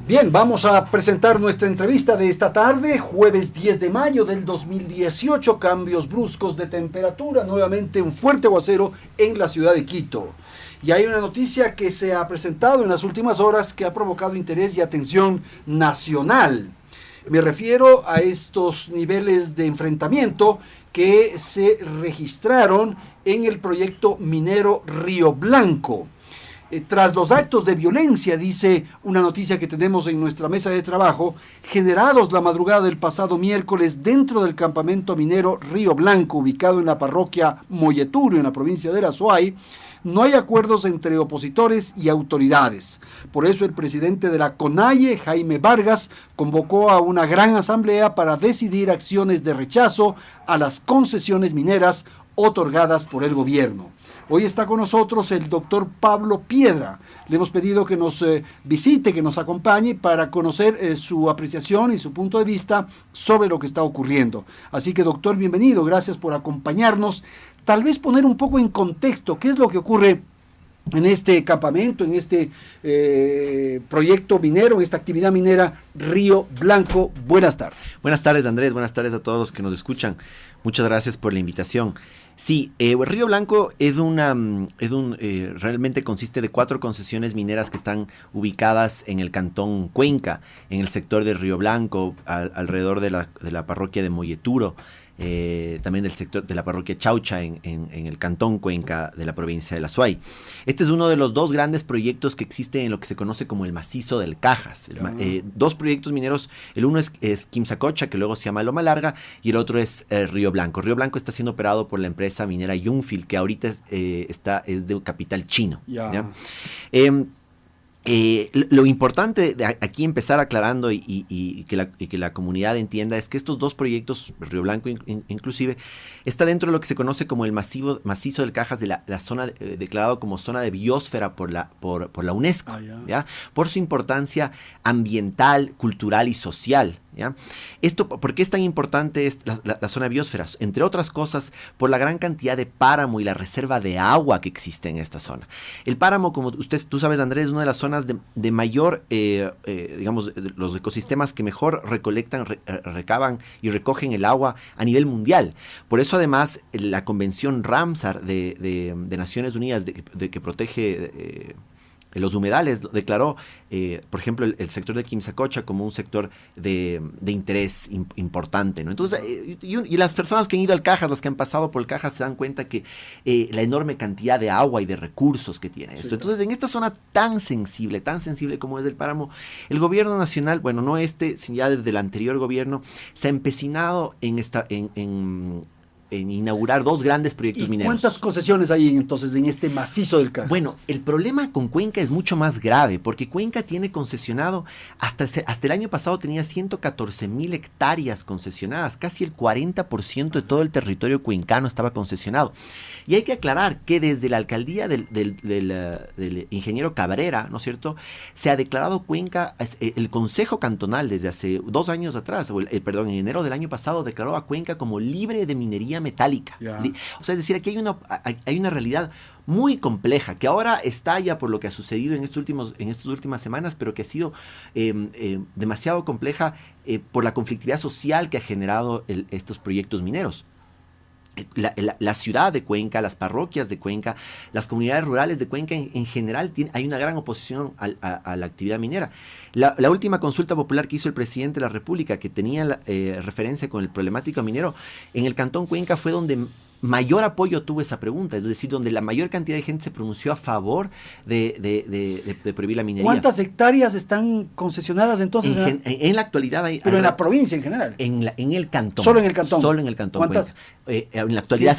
Bien, vamos a presentar nuestra entrevista de esta tarde, jueves 10 de mayo del 2018, cambios bruscos de temperatura, nuevamente un fuerte aguacero en la ciudad de Quito. Y hay una noticia que se ha presentado en las últimas horas que ha provocado interés y atención nacional. Me refiero a estos niveles de enfrentamiento que se registraron en el proyecto minero Río Blanco. Tras los actos de violencia, dice una noticia que tenemos en nuestra mesa de trabajo, generados la madrugada del pasado miércoles dentro del campamento minero Río Blanco, ubicado en la parroquia Molleturo, en la provincia de Azuay, no hay acuerdos entre opositores y autoridades. Por eso el presidente de la CONAIE, Jaime Vargas, convocó a una gran asamblea para decidir acciones de rechazo a las concesiones mineras otorgadas por el gobierno. Hoy está con nosotros el doctor Pablo Piedra. Le hemos pedido que nos visite, que nos acompañe para conocer su apreciación y su punto de vista sobre lo que está ocurriendo. Así que, doctor, bienvenido. Gracias por acompañarnos. Tal vez poner un poco en contexto qué es lo que ocurre en este campamento, en este proyecto minero, en esta actividad minera Río Blanco. Buenas tardes. Buenas tardes, Andrés. Buenas tardes a todos los que nos escuchan. Muchas gracias por la invitación. Sí, Río Blanco realmente consiste de 4 concesiones mineras que están ubicadas en el cantón Cuenca, en el sector de Río Blanco, alrededor de la parroquia de Molleturo, también del sector de la parroquia Chaucha en el cantón Cuenca de la provincia de Azuay. Este es uno de los 2 grandes proyectos que existen en lo que se conoce como el macizo del Cajas. 2 proyectos mineros, el uno es Quimsacocha, que luego se llama Loma Larga, y el otro es Río Blanco. Río Blanco está siendo operado por la empresa minera Yunfil, que ahorita es de capital chino. ¿Ya? Lo importante de aquí empezar aclarando y que la comunidad entienda es que estos 2 proyectos, Río Blanco inclusive, está dentro de lo que se conoce como el macizo del Cajas de la zona declarado como zona de biosfera por la UNESCO, ¿ya? Por su importancia ambiental, cultural y social. ¿Ya? Esto, ¿por qué es tan importante la zona de biosfera? Entre otras cosas, por la gran cantidad de páramo y la reserva de agua que existe en esta zona. El páramo, como tú sabes, Andrés, es una de las zonas de mayor, digamos, los ecosistemas que mejor recolectan, recaban y recogen el agua a nivel mundial. Por eso, además, la Convención Ramsar de Naciones Unidas que protege los humedales declaró, por ejemplo, el sector de Quimsacocha como un sector de interés importante, ¿no? Entonces, y las personas que han ido al Cajas, las que han pasado por el Cajas, se dan cuenta que la enorme cantidad de agua y de recursos que tiene esto. Entonces, en esta zona tan sensible como es el páramo, el gobierno nacional, bueno, no sino ya desde el anterior gobierno, se ha empecinado en inaugurar 2 grandes proyectos mineros. ¿Cuántas concesiones hay entonces en este macizo del Cajas? Bueno, el problema con Cuenca es mucho más grave, porque Cuenca tiene concesionado, hasta el año pasado tenía 114,000 hectáreas concesionadas, casi el 40% de todo el territorio cuencano estaba concesionado. Y hay que aclarar que desde la alcaldía del ingeniero Cabrera, ¿no es cierto?, se ha declarado Cuenca, el Consejo Cantonal desde hace 2 años atrás, en enero del año pasado, declaró a Cuenca como libre de minería metálica. O sea, es decir, aquí hay una realidad muy compleja, que ahora estalla por lo que ha sucedido en estas últimas semanas, pero que ha sido demasiado compleja por la conflictividad social que ha generado estos proyectos mineros. La ciudad de Cuenca, las parroquias de Cuenca, las comunidades rurales de Cuenca en general, hay una gran oposición a la actividad minera. La última consulta popular que hizo el presidente de la República, que tenía referencia con el problemático minero, en el cantón Cuenca fue donde mayor apoyo tuvo esa pregunta, es decir, donde la mayor cantidad de gente se pronunció a favor de prohibir la minería. ¿Cuántas hectáreas están concesionadas entonces? En la actualidad hay... Pero en la provincia en general. En el cantón. Solo en el cantón. Solo en el cantón. ¿Cuántas? En la actualidad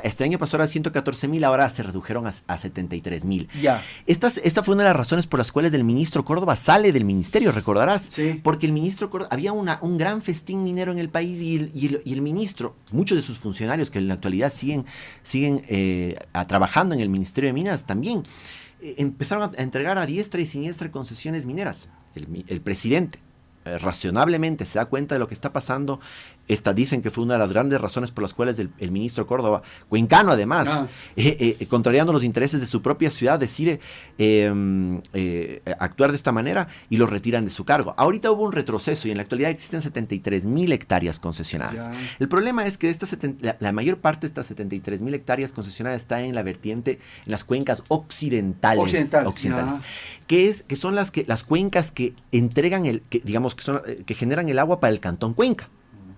este año pasó a 114,000, ahora se redujeron a 73,000. Ya. Esta fue una de las razones por las cuales el ministro Córdoba sale del ministerio, recordarás. Sí. Porque el ministro Córdoba, había un gran festín minero en el país y el ministro, muchos de sus funcionarios que en la actualidad siguen trabajando en el Ministerio de Minas también, empezaron a entregar a diestra y siniestra concesiones mineras. El presidente razonablemente se da cuenta de lo que está pasando esta dicen que fue una de las grandes razones por las cuales el ministro Córdoba, cuencano además, contrariando los intereses de su propia ciudad, decide actuar de esta manera y lo retiran de su cargo. Ahorita hubo un retroceso y en la actualidad existen 73,000 hectáreas concesionadas. Ya. El problema es que la mayor parte de estas 73,000 hectáreas concesionadas está en la vertiente, en las cuencas occidentales. Que son las cuencas que entregan que generan el agua para el Cantón Cuenca.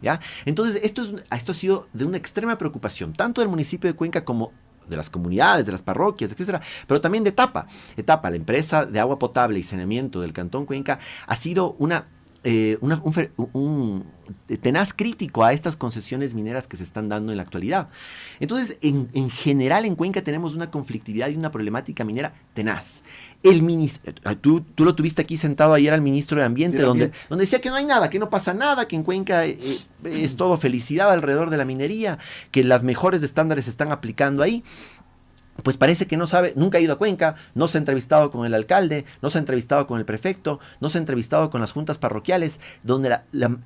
¿Ya? Entonces, esto ha sido de una extrema preocupación, tanto del municipio de Cuenca como de las comunidades, de las parroquias, etcétera, pero también de ETAPA. ETAPA, la empresa de agua potable y saneamiento del Cantón Cuenca, ha sido un tenaz crítico a estas concesiones mineras que se están dando en la actualidad. Entonces, en general, en Cuenca tenemos una conflictividad y una problemática minera tenaz. Tú lo tuviste aquí sentado ayer al ministro de Ambiente, donde decía que no hay nada, que no pasa nada, que en Cuenca es todo felicidad alrededor de la minería, que las mejores estándares se están aplicando ahí. Pues parece que no sabe, nunca ha ido a Cuenca, no se ha entrevistado con el alcalde, no se ha entrevistado con el prefecto, no se ha entrevistado con las juntas parroquiales, donde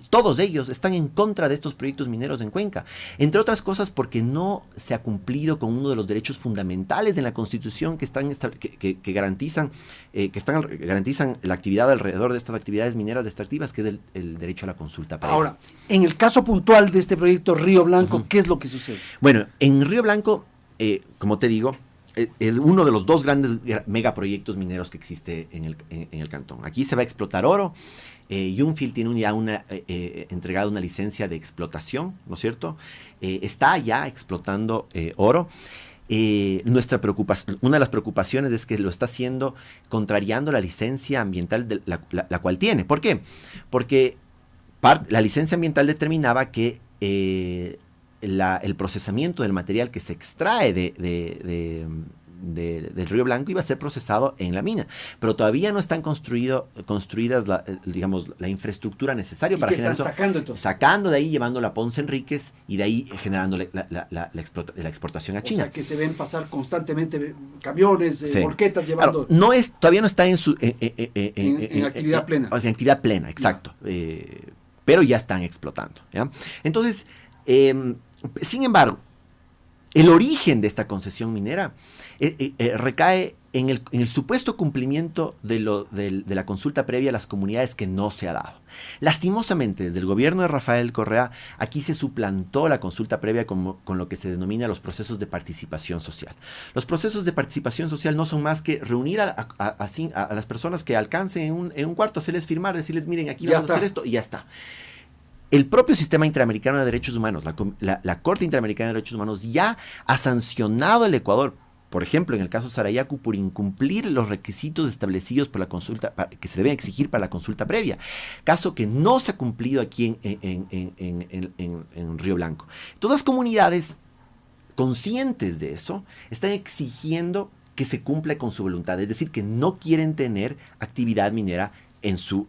todos ellos están en contra de estos proyectos mineros en Cuenca. Entre otras cosas porque no se ha cumplido con uno de los derechos fundamentales en la Constitución que garantizan la actividad alrededor de estas actividades mineras extractivas, que es el derecho a la consulta previa. Ahora, en el caso puntual de este proyecto Río Blanco, ¿qué es lo que sucede? Bueno, en Río Blanco, como te digo, uno de los dos grandes megaproyectos mineros que existe en el cantón. Aquí se va a explotar oro. Yunfil tiene ya entregado una licencia de explotación, ¿no es cierto? Está ya explotando oro. Una de las preocupaciones es que lo está haciendo contrariando la licencia ambiental la cual tiene. ¿Por qué? Porque la licencia ambiental determinaba que el procesamiento del material que se extrae del Río Blanco iba a ser procesado en la mina, pero todavía no están construidas la infraestructura necesaria para generar eso. Sacando de ahí, llevándolo a Ponce Enríquez y de ahí generando la exportación a China. O sea, que se ven pasar constantemente camiones, volquetas llevando. Claro, todavía no está en actividad plena. O sea, en actividad plena, exacto. Pero ya están explotando, ¿ya? Entonces, sin embargo, el origen de esta concesión minera recae en el supuesto cumplimiento de la consulta previa a las comunidades que no se ha dado. Lastimosamente, desde el gobierno de Rafael Correa, aquí se suplantó la consulta previa con lo que se denomina los procesos de participación social. Los procesos de participación social no son más que reunir a las personas que alcancen en un cuarto, hacerles firmar, decirles, miren, aquí vamos a hacer esto y ya está. El propio Sistema Interamericano de Derechos Humanos, la Corte Interamericana de Derechos Humanos, ya ha sancionado al Ecuador, por ejemplo, en el caso Sarayaku, por incumplir los requisitos establecidos por la consulta, que se deben exigir para la consulta previa, caso que no se ha cumplido aquí en Río Blanco. Todas las comunidades conscientes de eso están exigiendo que se cumpla con su voluntad, es decir, que no quieren tener actividad minera en su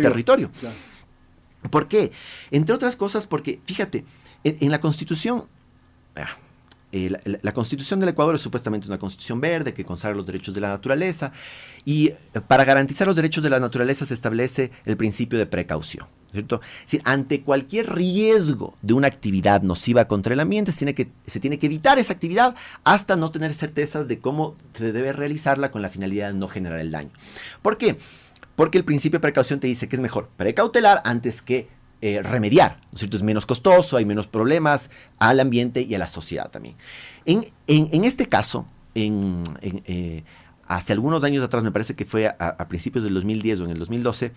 territorio. Claro. ¿Por qué? Entre otras cosas porque, fíjate, en la Constitución, la Constitución del Ecuador es supuestamente una constitución verde que consagra los derechos de la naturaleza y para garantizar los derechos de la naturaleza se establece el principio de precaución, ¿cierto? Es decir, ante cualquier riesgo de una actividad nociva contra el ambiente se tiene que evitar esa actividad hasta no tener certezas de cómo se debe realizarla con la finalidad de no generar el daño. ¿Por qué? Porque el principio de precaución te dice que es mejor precautelar antes que remediar, ¿no es cierto? Es menos costoso, hay menos problemas al ambiente y a la sociedad también. En este caso, hace algunos años atrás, me parece que fue a principios del 2010 o en el 2012,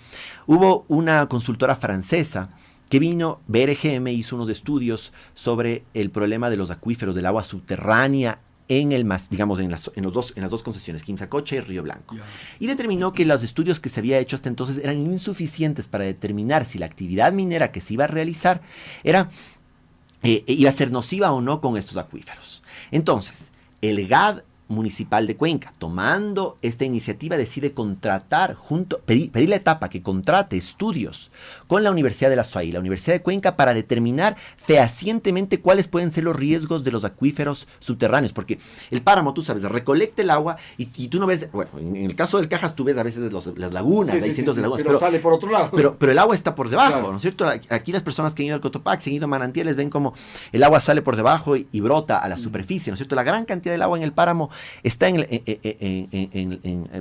hubo una consultora francesa que vino, BRGM, hizo unos estudios sobre el problema de los acuíferos, del agua subterránea en las dos concesiones, Quimsacocha y Río Blanco. Yeah. Y determinó que los estudios que se había hecho hasta entonces eran insuficientes para determinar si la actividad minera que se iba a realizar iba a ser nociva o no con estos acuíferos. Entonces, el GAD Municipal de Cuenca, tomando esta iniciativa, decide contratar, pedirle a Etapa que contrate estudios con la Universidad de la SUAY y la Universidad de Cuenca para determinar fehacientemente cuáles pueden ser los riesgos de los acuíferos subterráneos, porque el páramo, tú sabes, recolecta el agua y tú no ves, bueno, en el caso del Cajas tú ves a veces las lagunas, hay cientos de lagunas, pero sale por otro lado. Pero el agua está por debajo, claro, ¿no es cierto? Aquí las personas que han ido al Cotopaxi, han ido a manantiales, ven como el agua sale por debajo y brota a la superficie, ¿no es cierto? La gran cantidad del agua en el páramo está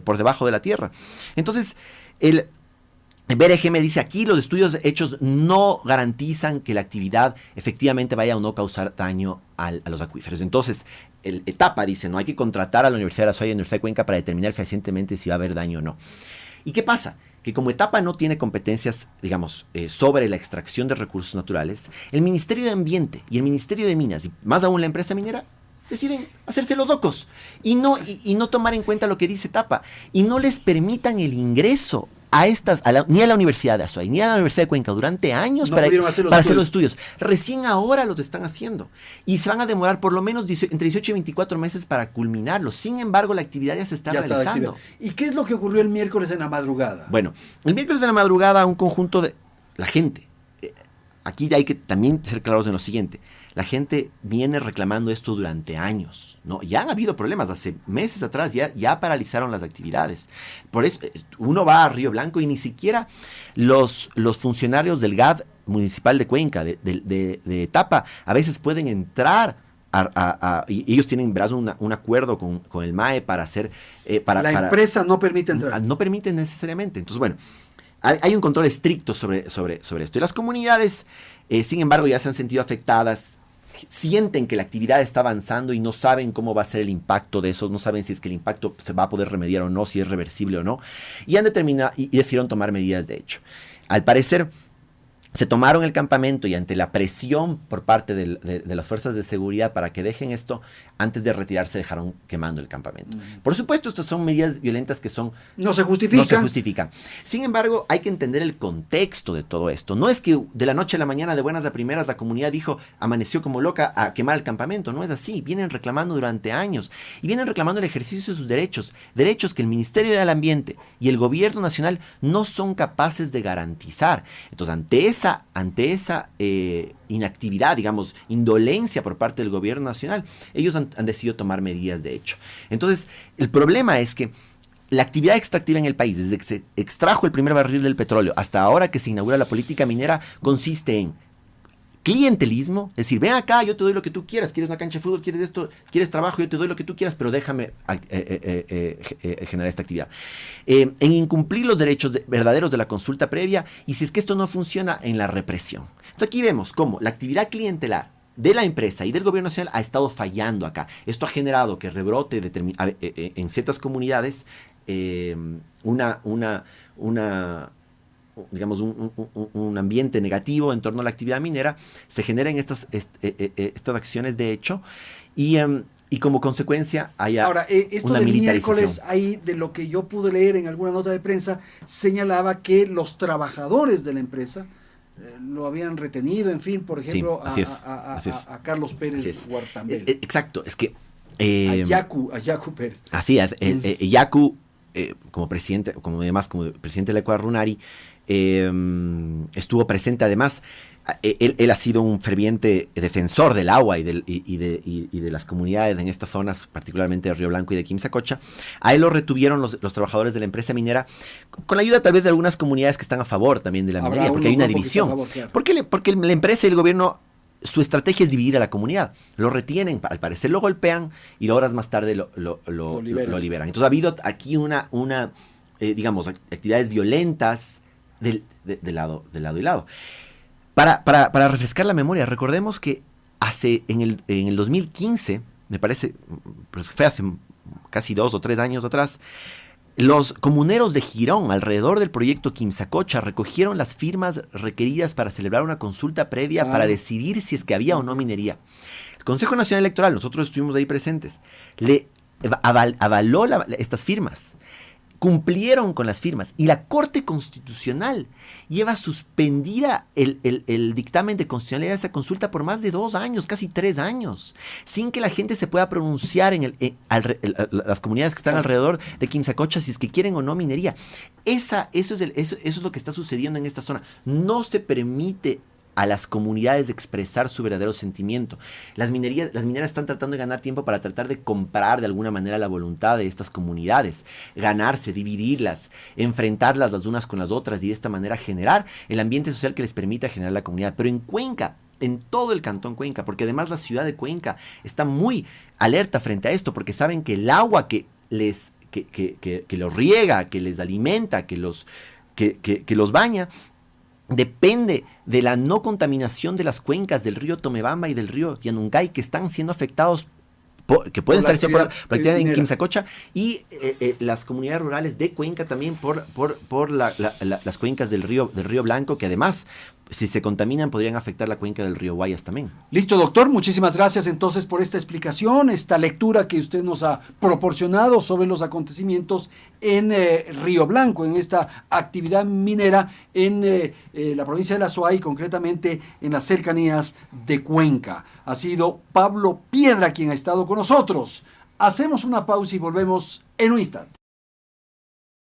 por debajo de la tierra. Entonces, el BRG me dice aquí los estudios hechos no garantizan que la actividad efectivamente vaya o no causar daño a los acuíferos. Entonces, el Etapa dice, no hay que contratar a la Universidad de la SUAY y a la Universidad de Cuenca para determinar fehacientemente si va a haber daño o no. ¿Y qué pasa? Que como Etapa no tiene competencias, digamos, sobre la extracción de recursos naturales, el Ministerio de Ambiente y el Ministerio de Minas, y más aún la empresa minera, deciden hacerse los locos y no tomar en cuenta lo que dice Etapa y no les permitan el ingreso a ni a la Universidad de Azuay ni a la Universidad de Cuenca durante años para hacer los estudios. Recién ahora los están haciendo y se van a demorar por lo menos entre 18 y 24 meses para culminarlos. Sin embargo, la actividad ya se está realizando. ¿Y qué es lo que ocurrió el miércoles en la madrugada? Bueno, el miércoles en la madrugada un conjunto de la gente, aquí hay que también ser claros en lo siguiente. La gente viene reclamando esto durante años, ¿no? Ya han habido problemas, hace meses atrás ya paralizaron las actividades. Por eso uno va a Río Blanco y ni siquiera los funcionarios del GAD municipal de Cuenca, de Etapa, a veces pueden entrar y ellos tienen, verás, un acuerdo con el MAE para hacer... la empresa no permite entrar. No permite necesariamente. Entonces, bueno, hay un control estricto sobre esto. Y las comunidades, sin embargo, ya se han sentido afectadas, sienten que la actividad está avanzando y no saben cómo va a ser el impacto de eso, no saben si es que el impacto se va a poder remediar o no, si es reversible o no, y han determinado y decidieron tomar medidas de hecho. Al parecer, se tomaron el campamento y ante la presión por parte de las fuerzas de seguridad para que dejen esto, antes de retirarse dejaron quemando el campamento. Por supuesto, estas son medidas violentas que no se justifican. Sin embargo, hay que entender el contexto de todo esto. No es que de la noche a la mañana, de buenas a primeras, la comunidad amaneció como loca a quemar el campamento. No es así. Vienen reclamando durante años y vienen reclamando el ejercicio de sus derechos. Derechos que el Ministerio del Ambiente y el Gobierno Nacional no son capaces de garantizar. Entonces, ante esa inactividad, digamos, indolencia por parte del gobierno nacional, ellos han decidido tomar medidas de hecho. Entonces, el problema es que la actividad extractiva en el país, desde que se extrajo el primer barril del petróleo hasta ahora que se inaugura la política minera, consiste en clientelismo, es decir, ven acá, yo te doy lo que tú quieras, quieres una cancha de fútbol, quieres esto, quieres trabajo, yo te doy lo que tú quieras, pero déjame generar esta actividad. En incumplir los derechos verdaderos de la consulta previa y si es que esto no funciona, en la represión. Entonces aquí vemos cómo la actividad clientelar de la empresa y del gobierno nacional ha estado fallando acá. Esto ha generado que rebrote en ciertas comunidades digamos, un ambiente negativo en torno a la actividad minera, se generan estas acciones de hecho y como consecuencia haya una militarización. Miércoles, ahí de lo que yo pude leer en alguna nota de prensa, señalaba que los trabajadores de la empresa lo habían retenido, en fin, por ejemplo, sí, a Carlos Pérez Huartambel. Exacto, es que... a Yacu Pérez. Así es, Yacu, como presidente del Ecuador Runari, estuvo presente además. Él ha sido un ferviente defensor del agua y de las comunidades en estas zonas, particularmente de Río Blanco y de Quimsacocha. A él lo retuvieron los trabajadores de la empresa minera, con la ayuda tal vez de algunas comunidades que están a favor también de la minería, porque hay una división. Claro. Porque la empresa y el gobierno, su estrategia es dividir a la comunidad. Lo retienen, al parecer lo golpean y horas más tarde lo liberan. Entonces ha habido aquí digamos, actividades violentas de lado y lado. Para refrescar la memoria, recordemos que en el 2015, me parece, pues fue hace casi 2 o 3 años atrás, los comuneros de Girón, alrededor del proyecto Quimsacocha, recogieron las firmas requeridas para celebrar una consulta previa para decidir si es que había o no minería. El Consejo Nacional Electoral, nosotros estuvimos ahí presentes, le avaló estas firmas. cumplieron con las firmas y la Corte Constitucional lleva suspendida el dictamen de constitucionalidad de esa consulta por más de 2 años, casi 3 años, sin que la gente se pueda pronunciar las comunidades que están alrededor de Quimsacocha si es que quieren o no minería. Eso es lo que está sucediendo en esta zona. No se permite a las comunidades de expresar su verdadero sentimiento. Las mineras están tratando de ganar tiempo para tratar de comprar de alguna manera la voluntad de estas comunidades, ganarse, dividirlas, enfrentarlas las unas con las otras y de esta manera generar el ambiente social que les permita generar la comunidad. Pero en Cuenca, en todo el cantón Cuenca, porque además la ciudad de Cuenca está muy alerta frente a esto, porque saben que el agua que los riega, que les alimenta, que los baña, depende de la no contaminación de las cuencas del río Tomebamba y del río Yanungay, que están siendo afectados, que pueden estar siendo por la actividad en Quimsacocha, y las comunidades rurales de Cuenca también por las cuencas del río Blanco, que además, si se contaminan, podrían afectar la cuenca del río Guayas también. Listo, doctor. Muchísimas gracias entonces por esta explicación, esta lectura que usted nos ha proporcionado sobre los acontecimientos en Río Blanco, en esta actividad minera en la provincia de La Suay, concretamente en las cercanías de Cuenca. Ha sido Pablo Piedra quien ha estado con nosotros. Hacemos una pausa y volvemos en un instante.